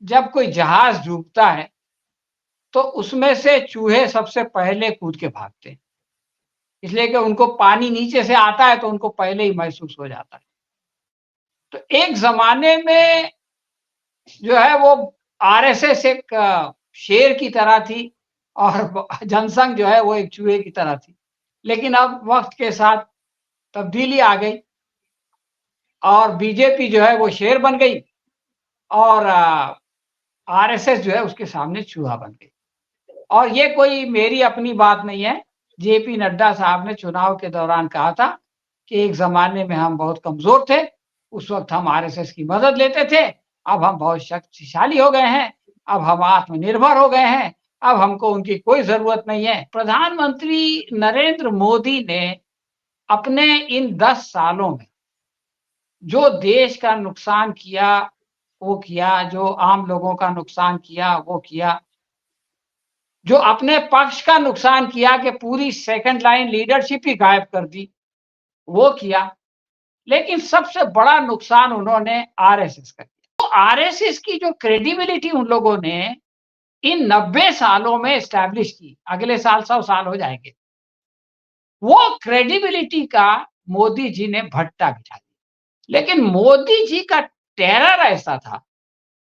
जब कोई जहाज डूबता है तो उसमें से चूहे सबसे पहले कूद के भागते हैं। इसलिए कि उनको पानी नीचे से आता है तो उनको पहले ही महसूस हो जाता है। तो एक ज़माने में जो है वो आरएसएस एक शेर की तरह थी और जनसंघ जो है वो एक चूहे की तरह थी। लेकिन अब वक़्त के साथ तब्दीली आ गई और बीजेपी जो है वो शेर बन गई और आरएसएस जो है उसके सामने चूहा बन गई। और ये कोई मेरी अपनी बात नहीं है। जेपी नड्डा साहब ने चुनाव के दौरान कहा था कि एक ज़माने में हम बहुत कमज़ोर थे, उस वक़्त हम आरएसएस की मदद लेते थे, अब हम बहुत शक्तिशाली हो गए हैं, अब हम आत्मनिर्भर हो गए हैं, अब हमको उनकी कोई ज़रूरत नहीं है। प्रधानमंत्री नरेंद्र मोदी ने अपने इन 10 सालों में जो देश का नुकसान किया, वो किया, जो आम लोगों का नुकसान किया, वो किया। जो अपने पक्ष का नुकसान किया कि पूरी सेकंड लाइन लीडरशिप ही गायब कर दी, वो किया। लेकिन सबसे बड़ा नुकसान उन्होंने आरएसएस का किया। तो आरएसएस की जो क्रेडिबिलिटी उन लोगों ने इन 90 सालों में एस्टैब्लिश की, अगले साल 100 साल हो जाएँगे। वो क्रेडिबिलिटी का मोदी जी ने भट्टा बिठा दिया। लेकिन मोदी जी का टेरर ऐसा था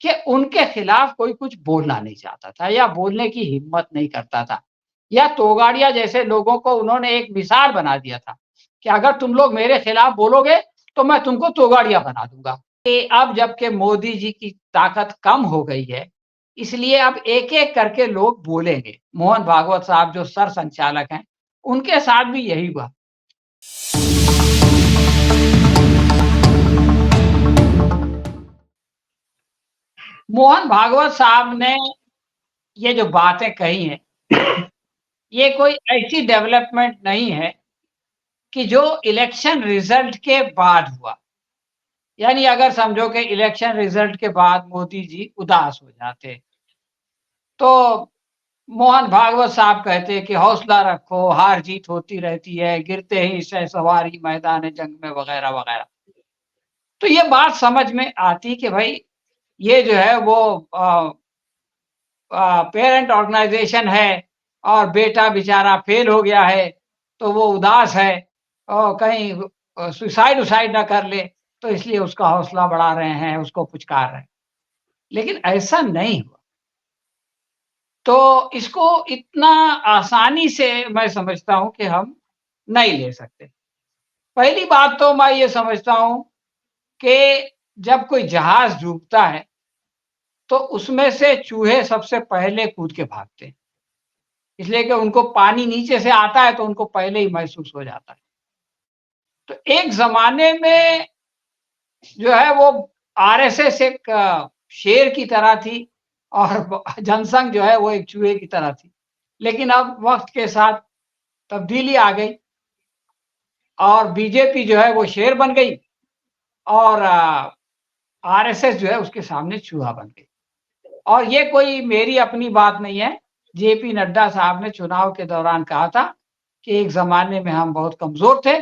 कि उनके खिलाफ कोई कुछ बोलना नहीं चाहता था या बोलने की हिम्मत नहीं करता था। या तोगाड़िया जैसे लोगों को उन्होंने एक मिसाल बना दिया था कि अगर तुम लोग मेरे खिलाफ बोलोगे तो मैं तुमको तोगाड़िया बना दूँगा। अब जबकि मोदी जी की ताकत कम हो गई है, इसलिए अब एक-एक करके लोग बोलेंगे। मोहन भागवत साहब जो सरसंघचालक हैं, उनके साथ भी यही हुआ। मोहन भागवत साहब ने ये जो बातें कही हैं, ये कोई ऐसी डेवलपमेंट नहीं है कि जो इलेक्शन रिजल्ट के बाद हुआ। यानी अगर समझो कि इलेक्शन रिजल्ट के बाद मोदी जी उदास हो जाते, तो मोहन भागवत साहब कहते कि हौसला रखो, हार-जीत होती रहती है, गिरते ही शहसवार मैदान जंग में वगैरह-वगैरह। तो ये बात समझ में आती कि भई ये जो है वो पेरेंट ऑर्गेनाइजेशन है और बेटा बेचारा फेल हो गया है, तो वो उदास है और कहीं सुसाइड-वुसाइड ना कर ले, तो इसलिए उसका हौसला बढ़ा रहे हैं, उसको पुचकार रहे हैं। लेकिन ऐसा नहीं हुआ। तो इसको इतना आसानी से मैं समझता हूँ कि हम नहीं ले सकते। पहली बात तो मैं ये समझता हूँ कि जब कोई जहाज डूबता है, तो उसमें से चूहे सबसे पहले कूद के भागते हैं। इसलिए कि उनको पानी नीचे से आता है तो उनको पहले ही महसूस हो जाता है। तो एक ज़माने में जो है वो आरएसएस एक शेर की तरह थी और जनसंघ जो है वो एक चूहे की तरह थी। लेकिन अब वक़्त के साथ तब्दीली आ गई और बीजेपी जो है वो शेर बन गई और आरएसएस जो है उसके सामने चूहा बन गई। और ये कोई मेरी अपनी बात नहीं है। जेपी नड्डा साहब ने चुनाव के दौरान कहा था कि एक ज़माने में हम बहुत कमज़ोर थे,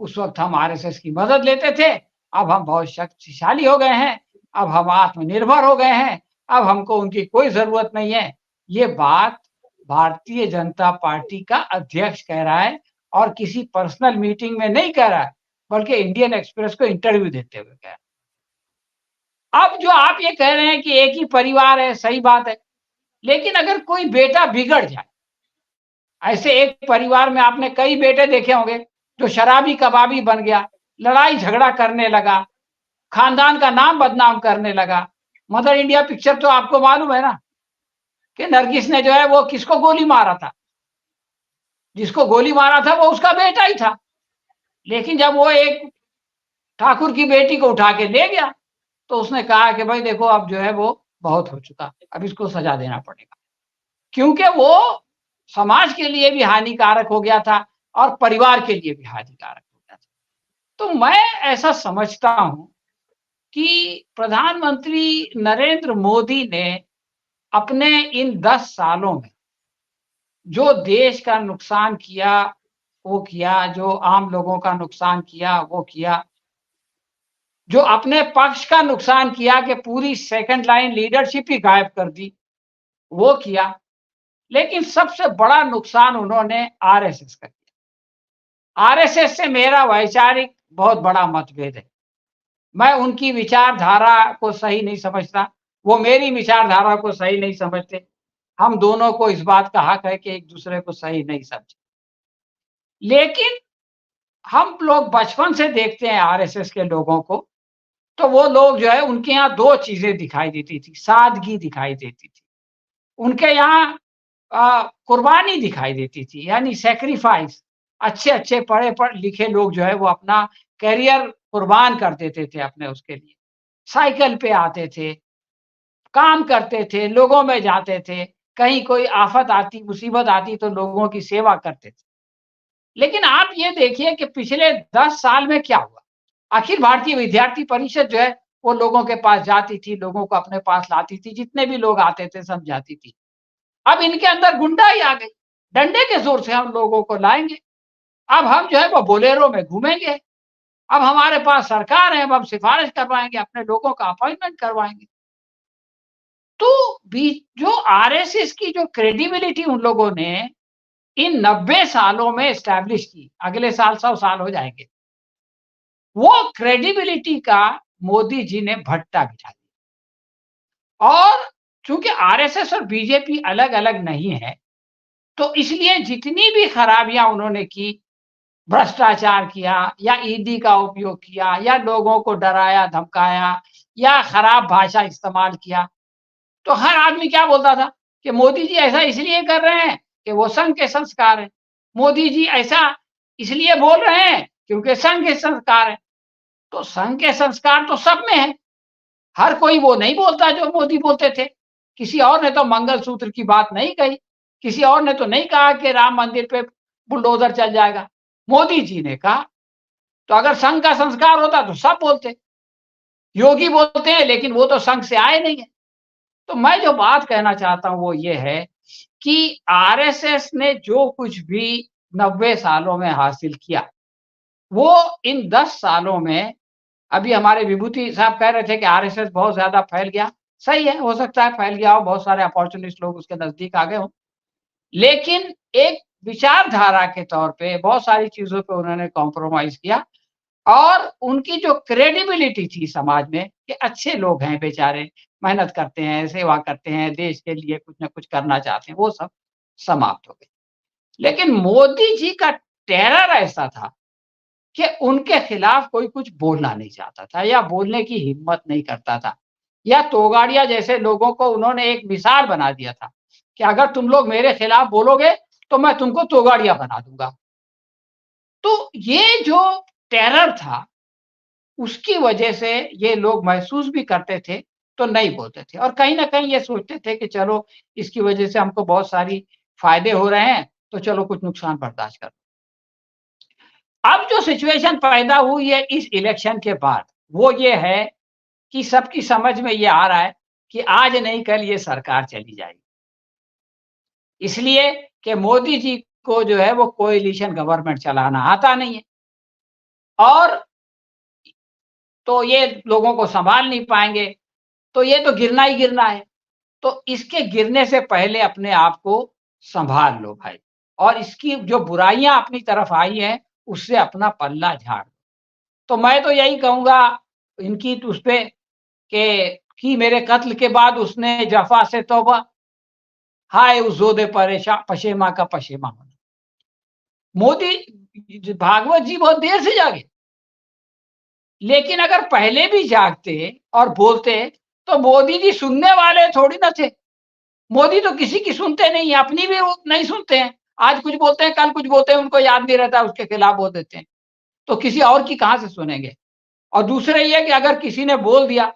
उस वक़्त हम आरएसएस की मदद लेते थे, अब हम बहुत शक्तिशाली हो गए हैं, अब हम आत्मनिर्भर हो गए हैं, अब हमको उनकी कोई ज़रूरत नहीं है। ये बात भारतीय जनता पार्टी का अध्यक्ष कह रहा है और किसी पर्सनल मीटिंग में नहीं कह रहा है, बल्कि इंडियन एक्सप्रेस को इंटरव्यू देते हुए कह रहा है। अब जो आप ये कह रहे हैं कि एक ही परिवार है, सही बात है। लेकिन अगर कोई बेटा बिगड़ जाए, ऐसे एक परिवार में आपने कई बेटे देखे होंगे, जो शराबी कबाबी बन गया, लड़ाई झगड़ा करने लगा, खानदान का नाम बदनाम करने लगा। मदर इंडिया पिक्चर तो आपको मालूम है ना, कि नरगिस ने जो है वो किसको गोली मारा था? जिसको गोली मारा था वो उसका बेटा ही था। लेकिन जब वो एक ठाकुर की बेटी को उठा के ले गया, तो उसने कहा कि भाई देखो अब जो है वो बहुत हो चुका, अब इसको सज़ा देना पड़ेगा। क्योंकि वो समाज के लिए भी हानिकारक हो गया था और परिवार के लिए भी हानिकारक हो गया था। तो मैं ऐसा समझता हूँ कि प्रधानमंत्री नरेंद्र मोदी ने अपने इन 10 सालों में जो देश का नुकसान किया, वो किया, जो आम लोगों का नुकसान किया, वो किया। जो अपने पक्ष का नुकसान किया कि पूरी सेकंड लाइन लीडरशिप ही गायब कर दी, वो किया। लेकिन सबसे बड़ा नुकसान उन्होंने आरएसएस का किया। आरएसएस से मेरा वैचारिक बहुत बड़ा मतभेद है। मैं उनकी विचारधारा को सही नहीं समझता, वो मेरी विचारधारा को सही नहीं समझते। हम दोनों को इस बात का हक है कि एक-दूसरे को सही नहीं समझें। लेकिन हम लोग बचपन से देखते हैं आरएसएस के लोगों को, तो वो लोग जो है उनके यहाँ 2 चीज़ें दिखाई देती थी, सादगी दिखाई देती थी। उनके यहाँ कुर्बानी दिखाई देती थी, यानी सैक्रिफाइस। अच्छे-अच्छे पढ़े-लिखे लोग जो है वो अपना करियर कुर्बान कर देते थे अपने उसके लिए। साइकिल पे आते थे, काम करते थे, लोगों में जाते थे, कहीं कोई आफ़त आती, मुसीबत आती तो लोगों की सेवा करते थे। लेकिन आप ये देखिए कि पिछले 10 साल में क्या हुआ? अखिल भारतीय विद्यार्थी परिषद जो है, वो लोगों के पास जाती थी, लोगों को अपने पास लाती थी, जितने भी लोग आते थे समझाती थी। अब इनके अंदर गुंडाई आ गई, डंडे के ज़ोर से हम लोगों को लाएँगे। अब हम जो है वो बोलेरो में घूमेंगे, अब हमारे पास सरकार है, अब हम सिफ़ारिश करवाएँगे, अपने लोगों का अपॉइंटमेंट करवाएँगे। तो बी जो आरएसएस की जो क्रेडिबिलिटी उन लोगों ने इन 90 सालों में एस्टैब्लिश की, अगले साल 100 साल हो जाएँगे। वो क्रेडिबिलिटी का मोदी जी ने भट्टा बिठा दिया। और चूँकि आरएसएस और बीजेपी अलग-अलग नहीं है, तो इसलिए जितनी भी खराबियाँ उन्होंने की, भ्रष्टाचार किया या ईडी का उपयोग किया या लोगों को डराया-धमकाया या खराब भाषा इस्तेमाल किया, तो हर आदमी क्या बोलता था कि मोदी जी ऐसा इसलिए कर रहे हैं कि वो संघ के संस्कार हैं। मोदी जी ऐसा इसलिए बोल रहे हैं क्योंकि संघ के संस्कार हैं। तो संघ के संस्कार तो सब में है। हर कोई वो नहीं बोलता जो मोदी बोलते थे। किसी और ने तो मंगलसूत्र की बात नहीं कही। किसी और ने तो नहीं कहा कि राम मंदिर पे बुलडोज़र चल जाएगा। मोदी जी ने कहा। तो अगर संघ का संस्कार होता तो सब बोलते। योगी बोलते हैं लेकिन वो तो संघ से आए नहीं है। तो मैं जो बात कहना चाहता हूँ वो ये है कि आरएसएस ने जो कुछ भी 90 सालों में हासिल किया, वो इन 10 सालों में अभी हमारे विभूति साहब कह रहे थे कि आरएसएस बहुत ज़्यादा फैल गया। सही है, हो सकता है फैल गया हो, बहुत सारे अपॉर्च्युनिस्ट लोग उसके नज़दीक आ गए हों। लेकिन एक विचारधारा के तौर पे बहुत सारी चीज़ों पे उन्होंने कॉम्प्रोमाइज़ किया और उनकी जो क्रेडिबिलिटी थी समाज में कि अच्छे लोग हैं बेचारे, मेहनत करते हैं, सेवा करते हैं, देश के लिए कुछ न कुछ करना चाहते हैं, वो सब समाप्त हो गई। लेकिन मोदी जी का टेरर ऐसा था कि उनके खिलाफ कोई कुछ बोलना नहीं चाहता था या बोलने की हिम्मत नहीं करता था। या तोगाड़िया जैसे लोगों को उन्होंने एक मिसाल बना दिया था कि अगर तुम लोग मेरे खिलाफ बोलोगे, तो मैं तुमको तोगाड़िया बना दूँगा। तो ये जो टेरर था, उसकी वजह से ये लोग महसूस भी करते थे, तो नहीं बोलते थे और कहीं न कहीं ये सोचते थे कि चलो इसकी वजह से हमको बहुत सारी फ़ायदे हो रहे हैं, तो चलो कुछ नुकसान बर्दाश्त कर। अब जो सिचुएशन पैदा हुई है इस इलेक्शन के बाद, वो ये है कि सबकी समझ में ये आ रहा है कि आज नहीं कल ये सरकार चली जाएगी। इसलिए कि मोदी जी को जो है वो कोएलिशन गवर्नमेंट चलाना आता नहीं है और तो ये लोगों को सँभाल नहीं पाएँगे, तो ये तो गिरना ही गिरना है। तो इसके गिरने से पहले अपने आप को सँभाल लो भाई और इसकी जो बुराइयाँ अपनी तरफ आई हैं, उससे अपना पल्ला झाड़। तो मैं तो यही कहूँगा इनकी उस पे कि मेरे कत्ल के बाद उसने जफ़ा से तौबा, हाय उस ज़ोदे पशेमा का पशेमा होना। मोदी भागवत जी बहुत देर से जागे, लेकिन अगर पहले भी जागते और बोलते, तो मोदी जी सुनने वाले थोड़ी ना थे। मोदी तो किसी की सुनते नहीं है, अपनी भी वो नहीं सुनते हैं। आज कुछ बोलते हैं, कल कुछ बोलते हैं, उनको याद नहीं रहता, उसके खिलाफ बोल देते हैं। तो किसी और की कहाँ से सुनेंगे? और दूसरा ये है कि अगर किसी ने बोल दिया,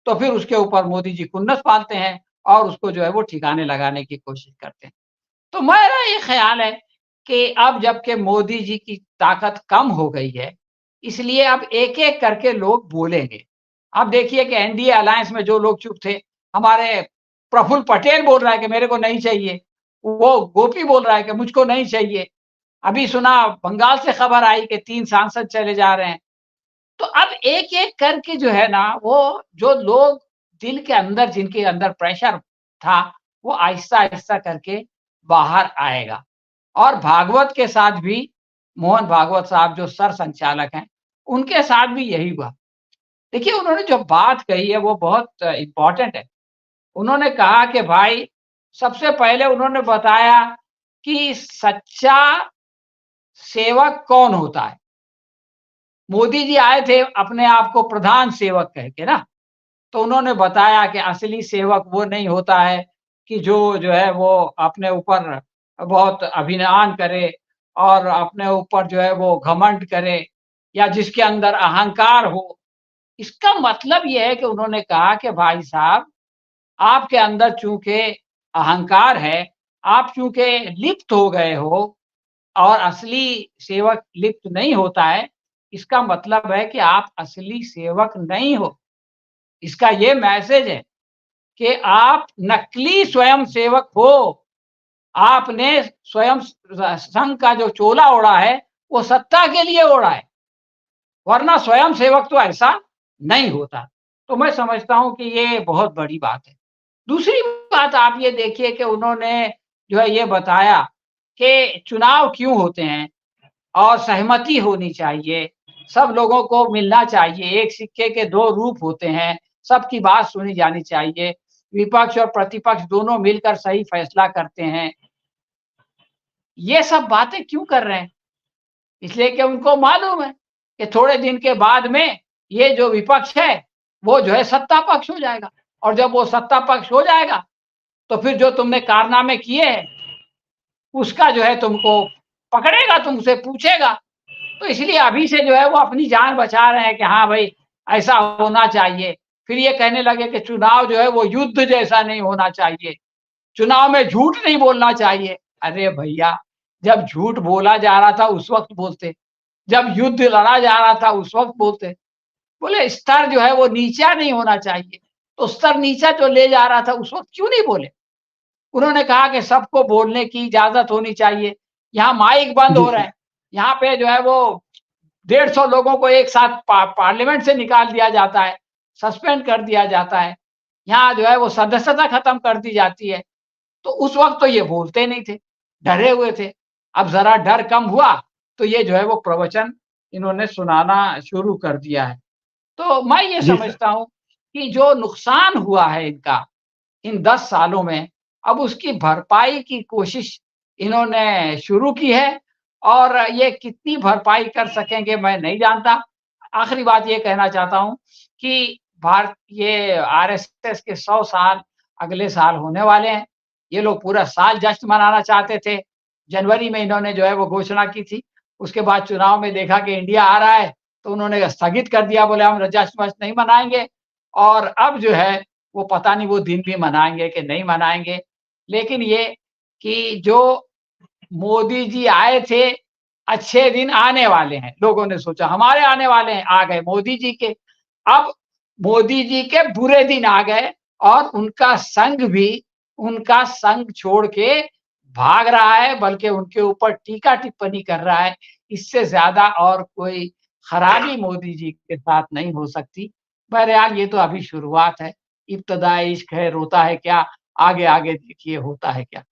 तो फिर उसके ऊपर मोदी जी खुन्नस पालते हैं और उसको जो है वो ठिकाने लगाने की कोशिश करते हैं। तो मेरा ये ख़्याल है कि अब जबकि मोदी जी की ताकत कम हो गई है, इसलिए अब एक-एक करके लोग बोलेंगे। अब देखिए कि एनडीए अलायंस में जो लोग चुप थे, हमारे प्रफुल्ल पटेल बोल रहा है कि मेरे को नहीं चाहिए। वो गोपी बोल रहा है कि मुझको नहीं चाहिए। अभी सुना बंगाल से खबर आई कि 3 सांसद चले जा रहे हैं। तो अब एक-एक करके जो है ना, वो जो लोग दिल के अंदर जिनके अंदर प्रेशर था, वो आहिस्ता-आहिस्ता करके बाहर आएगा। और भागवत के साथ भी मोहन भागवत साहब जो सरसंघचालक हैं, उनके साथ भी यही हुआ। देखिए, उन्होंने जो बात कही है वो बहुत इम्पोर्टेंट है। उन्होंने कहा कि भाई, सबसे पहले उन्होंने बताया कि सच्चा सेवक कौन होता है? मोदी जी आए थे अपने आप को प्रधान सेवक कह के ना, तो उन्होंने बताया कि असली सेवक वो नहीं होता है कि जो है वो अपने ऊपर बहुत अभिमान करे और अपने ऊपर जो है वो घमंड करे या जिसके अंदर अहंकार हो। इसका मतलब ये है कि उन्होंने कहा कि भाई साहब, आपके अंदर चूँकि अहंकार है, आप चूँकि लिप्त हो गए हो और असली सेवक लिप्त नहीं होता है, इसका मतलब है कि आप असली सेवक नहीं हो। इसका ये मैसेज है कि आप नकली स्वयं सेवक हो। आपने स्वयं संघ का जो चोला ओढ़ा है, वो सत्ता के लिए ओढ़ा है, वरना स्वयं सेवक तो ऐसा नहीं होता। तो मैं समझता हूँ कि ये बहुत बड़ी बात है। दूसरी बात आप ये देखिए कि उन्होंने जो है ये बताया कि चुनाव क्यों होते हैं और सहमति होनी चाहिए, सब लोगों को मिलना चाहिए, एक सिक्के के 2 रूप होते हैं, सबकी बात सुनी जानी चाहिए, विपक्ष और प्रतिपक्ष दोनों मिलकर सही फैसला करते हैं। ये सब बातें क्यों कर रहे हैं? इसलिए कि उनको मालूम है कि थोड़े दिन के बाद में ये जो विपक्ष है, वो जो है सत्ता पक्ष हो जाएगा और जब वो सत्ता पक्ष हो जाएगा, तो फिर जो तुमने कारनामे किए हैं, उसका जो है तुमको पकड़ेगा, तुमसे पूछेगा। तो इसलिए अभी से जो है वो अपनी जान बचा रहे हैं कि हाँ भाई, ऐसा होना चाहिए। फिर ये कहने लगे कि चुनाव जो है वो युद्ध जैसा नहीं होना चाहिए, चुनाव में झूठ नहीं बोलना चाहिए। अरे भैया, जब झूठ बोला जा रहा था उस वक़्त बोलते, जब युद्ध लड़ा जा रहा था उस वक़्त बोलते। बोले स्तर जो है वो नीचा नहीं होना चाहिए, तो स्तर नीचा जो ले जा रहा था उस वक़्त क्यों नहीं बोले? उन्होंने कहा कि सबको बोलने की इजाज़त होनी चाहिए। यहाँ माइक बंद जी, हो रहा जी। है, यहाँ पे जो है वो 150 लोगों को एक साथ पार्लियामेंट से निकाल दिया जाता है, सस्पेंड कर दिया जाता है। यहाँ जो है वो सदस्यता खत्म कर दी जाती है। तो उस वक़्त तो ये बोलते नहीं थे, डरे हुए थे। अब ज़रा डर कम हुआ, तो ये जो है वो प्रवचन इन्होंने सुनाना शुरू कर दिया है। तो मैं ये जी, सर। समझता हूँ कि जो नुकसान हुआ है इनका, इन 10 सालों में, अब उसकी भरपाई की कोशिश इन्होंने शुरू की है और ये कितनी भरपाई कर सकेंगे मैं नहीं जानता। आखिरी बात ये कहना चाहता हूँ कि ये आरएसएस के 100 साल अगले साल होने वाले हैं। ये लोग पूरा साल जश्न मनाना चाहते थे। जनवरी में इन्होंने जो है वो घोषणा की थी। उसके बाद चुनाव में देखा कि इंडिया आ रहा है, तो उन्होंने स्थगित कर दिया, बोले हम जश्न-वश्न नहीं मनाएँगे और अब जो है वो पता नहीं वो दिन भी मनाएँगे कि नहीं मनाएँगे। लेकिन ये कि जो मोदी जी आए थे, अच्छे दिन आने वाले हैं। लोगों ने सोचा हमारे आने वाले हैं, आ गए मोदी जी के। अब मोदी जी के बुरे दिन आ गए और उनका संग छोड़ के भाग रहा है, बल्कि उनके ऊपर टीका-टिप्पणी कर रहा है। इससे ज़्यादा और कोई खराबी मोदी जी के साथ नहीं हो सकती। बहरहाल ये तो अभी शुरुआत है। इब्तिदाई इश्क है, रोता है क्या? आगे-आगे देखिए होता है क्या।